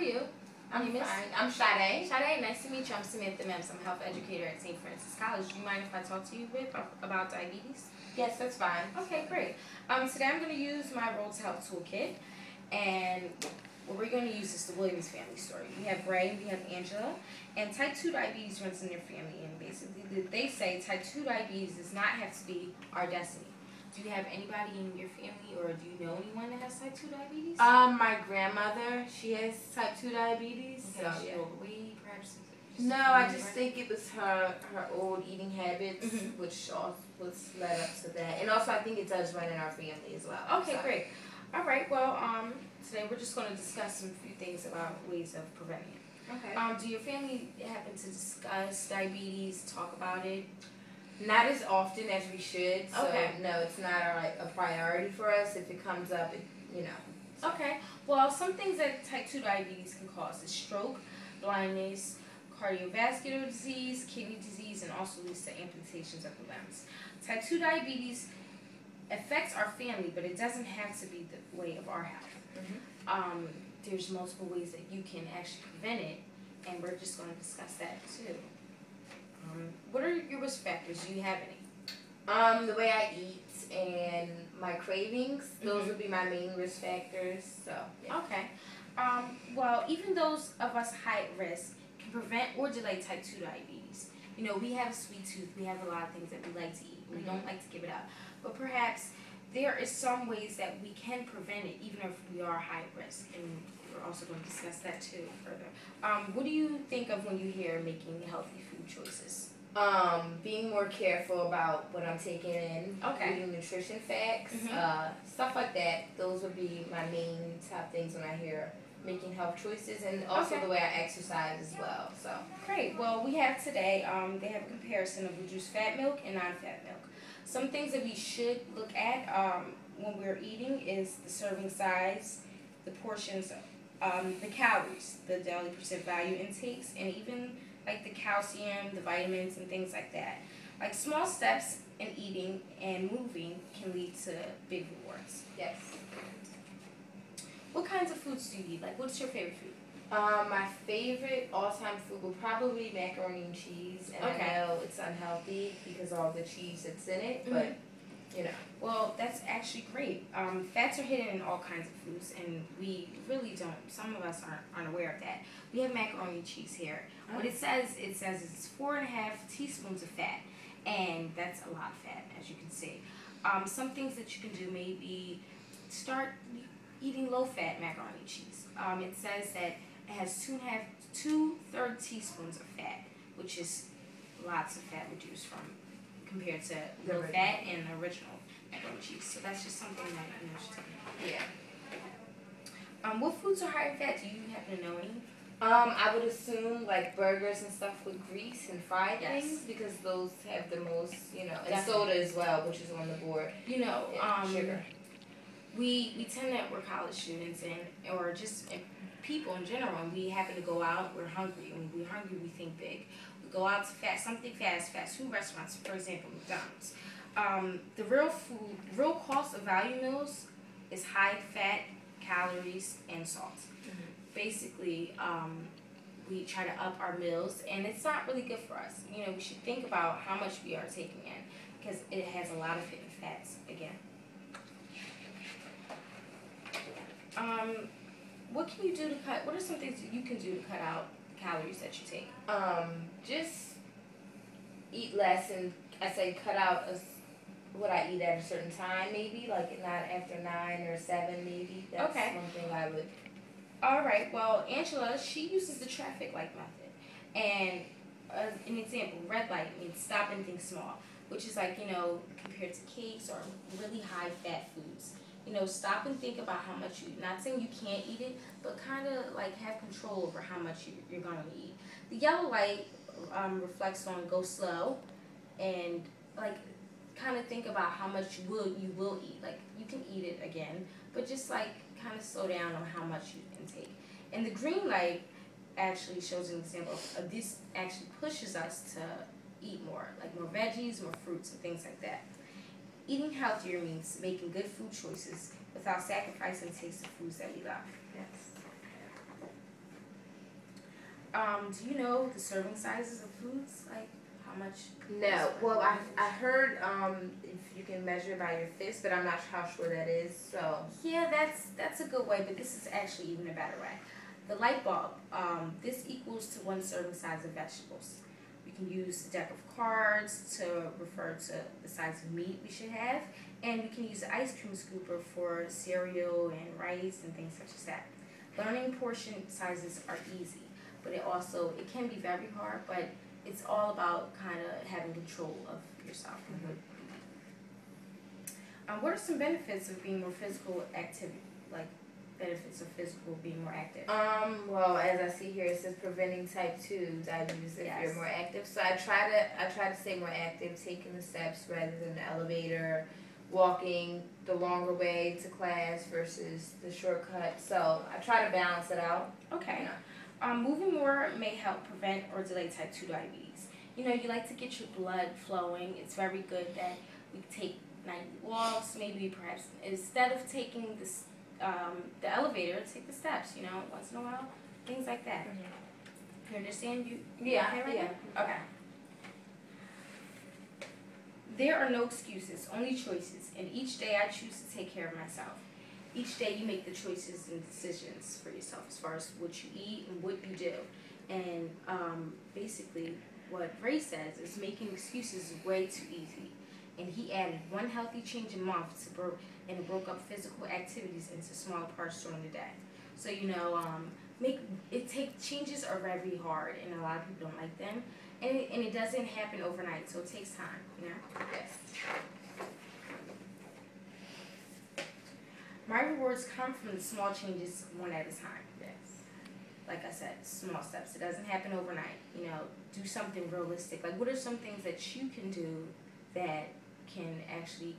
are you? I'm fine. I'm Sade. Sade, nice to meet you. I'm Samantha Mims. I'm a health educator at St. Francis College. Do you mind if I talk to you a bit about diabetes? Yes, that's fine. Okay, great. Today I'm going to use my Road to Health toolkit, and what we're going to use is the Williams family story. We have Ray, we have Angela, and type 2 diabetes runs in their family, and basically they say type 2 diabetes does not have to be our destiny. Do you have anybody in your family, or do you know anyone that has type 2 diabetes? My grandmother, she has type 2 diabetes. Okay, So, she yeah. overweight, perhaps? No, I just think it was her old eating habits, Mm-hmm. which also was led up to that. And also, I think it does run in our family as well. Okay, so. great. All right, well, today we're just going to discuss some few things about ways of preventing it. Okay. Do your family happen to discuss diabetes, talk about it? Not as often as we should. So, Okay. no, it's not a priority for us. If it comes up, So. Okay. Well, some things that type 2 diabetes can cause is stroke, blindness, cardiovascular disease, kidney disease, and also leads to amputations of the limbs. Type 2 diabetes affects our family, but it doesn't have to be the way of our health. Mm-hmm. There's multiple ways that you can actually prevent it, and we're just going to discuss that too. What are your risk factors? Do you have any? The way I eat and my cravings, those would be my main risk factors. So, yeah. Okay. Well, even those of us high risk can prevent or delay type 2 diabetes. You know, we have a sweet tooth. We have a lot of things that we like to eat. We don't like to give it up. But perhaps there is some ways that we can prevent it, even if we are high risk. And we're also going to discuss that too further. What do you think of when you hear making healthy food choices? Being more careful about what I'm taking in, Okay. reading nutrition facts, Mhm. stuff like that. Those would be my main top things when I hear making health choices, and also Okay. the way I exercise as well. So, Great. Well, we have today, they have a comparison of reduced fat milk and non-fat milk. Some things that we should look at when we're eating is the serving size, the portions, the calories, the daily percent value intakes, and even like the calcium, the vitamins, and things like that. Like small steps in eating and moving can lead to big rewards. yes. What kinds of foods do you eat? Like, what's your favorite food? My favorite all-time food will probably be macaroni and cheese, and Okay. I know it's unhealthy because of all the cheese that's in it, but, Well, that's actually great. Fats are hidden in all kinds of foods, and we really don't. Some of us aren't aware of that. We have macaroni and cheese here. What it says it's 4.5 teaspoons of fat, and that's a lot of fat, as you can see. Some things that you can do, maybe start eating low-fat macaroni and cheese. It says that it has 2.5 teaspoons of fat, which is lots of fat reduced from compared to The low original. fat and the original macaroni and cheese. So that's just something that you should take note yeah. of. What foods are high in fat? Do you happen to know any? I would assume like burgers and stuff with grease and fried Yes. things because those have the most, and Definitely. soda as well, which is on the board. Sugar. We tend to, we're college students or just people in general, and we happen to go out, we're hungry. When we're hungry, we think big. We go out to something fast food restaurants, for example, McDonald's. The real cost of value meals is high fat, calories, and salt. Basically, we try to up our meals, and it's not really good for us. We should think about how much we are taking in because it has a lot of hidden fats again. What can you do to cut? What are some things that you can do to cut out calories that you take? Just eat less, and I say cut out what I eat at a certain time, maybe like not after 9 or 7, maybe. That's Okay. one thing I would. All right. Well, Angela, she uses the traffic light method, and an example, red light means stop and think small, which is like compared to cakes or really high fat foods. Stop and think about how much you eat. Not saying you can't eat it, but kind of like have control over how much you're going to eat. The yellow light reflects on go slow, and like kind of think about how much you will eat. Like you can eat it again, but just like kind of slow down on how much you can take. And the green light actually shows an example of this. Actually pushes us to eat more, like more veggies, more fruits, and things like that. Eating healthier means making good food choices without sacrificing the taste of foods that we love. Yes. Do you know the serving sizes of foods? Like how much? No. Well, I heard if you can measure by your fist, but I'm not how sure that is. So Yeah, that's a good way, but this is actually even a better way. The light bulb. This equals to one serving size of vegetables. We can use a deck of cards to refer to the size of meat we should have, and we can use the ice cream scooper for cereal and rice and things such as that. Learning portion sizes are easy, but it can be very hard, but it's all about kind of having control of yourself. What are some benefits of being more physical activity? Like benefits of physical being more active? Well, as I see here, it says preventing type 2 diabetes if Yes. you're more active. So I try to stay more active, taking the steps rather than the elevator, walking the longer way to class versus the shortcut. So I try to balance it out. Okay. Yeah. Moving more may help prevent or delay type 2 diabetes. You like to get your blood flowing. It's very good that we take nightly walks, maybe perhaps instead of taking this the elevator, take the steps, once in a while, things like that. You understand? You Yeah, okay right yeah. now? Okay. There are no excuses, only choices, and each day I choose to take care of myself. Each day you make the choices and decisions for yourself as far as what you eat and what you do. And basically what Ray says is making excuses is way too easy. And he added one healthy change a month and broke up physical activities into smaller parts during the day. So changes are very hard, and a lot of people don't like them, and it doesn't happen overnight, so it takes time. Yes. My rewards come from the small changes, one at a time. Yes. Like I said, small steps. It doesn't happen overnight. Do something realistic. Like, what are some things that you can do that can actually,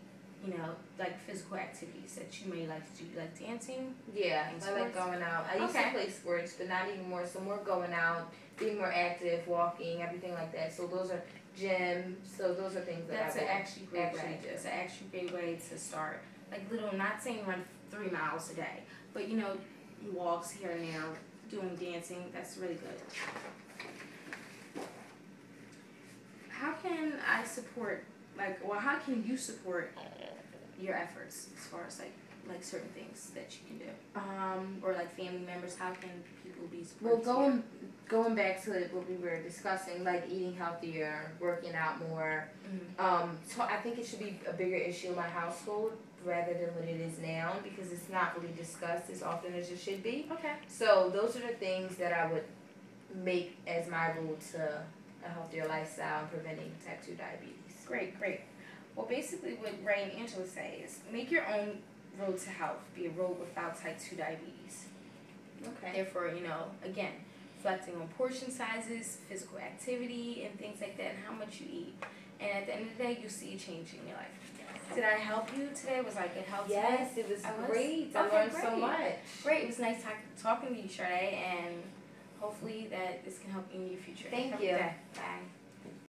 like physical activities that you may like to do, like dancing? Yeah, And I like sports? going out. I used to play sports, but not anymore. So more going out, being more active, walking, everything like that. So those are gym. So those are things that That's I an would actually great actually way. do. It's an actually great way to start. Like not saying run 3 miles a day, but walks here and there, doing dancing. That's really good. How can I support? How can you support your efforts as far as like certain things that you can do? Or like family members, how can people be supportive? Well, going back to what we were discussing, like eating healthier, working out more. So I think it should be a bigger issue in my household rather than what it is now, because it's not really discussed as often as it should be. Okay. So those are the things that I would make as my rule to a healthier lifestyle and preventing type 2 diabetes. Great. Well, basically what Ray and Angela say is make your own road to health be a road without type 2 diabetes. Okay. Therefore, again, reflecting on portion sizes, physical activity, and things like that, and how much you eat. And at the end of the day, you'll see a change in your life. Did I help you today? Was I good help today? Yes, it was great. I learned so much. Great. It was nice talking to you, Sade, and hopefully that this can help you in your future. Thank Have a you. good day. Bye.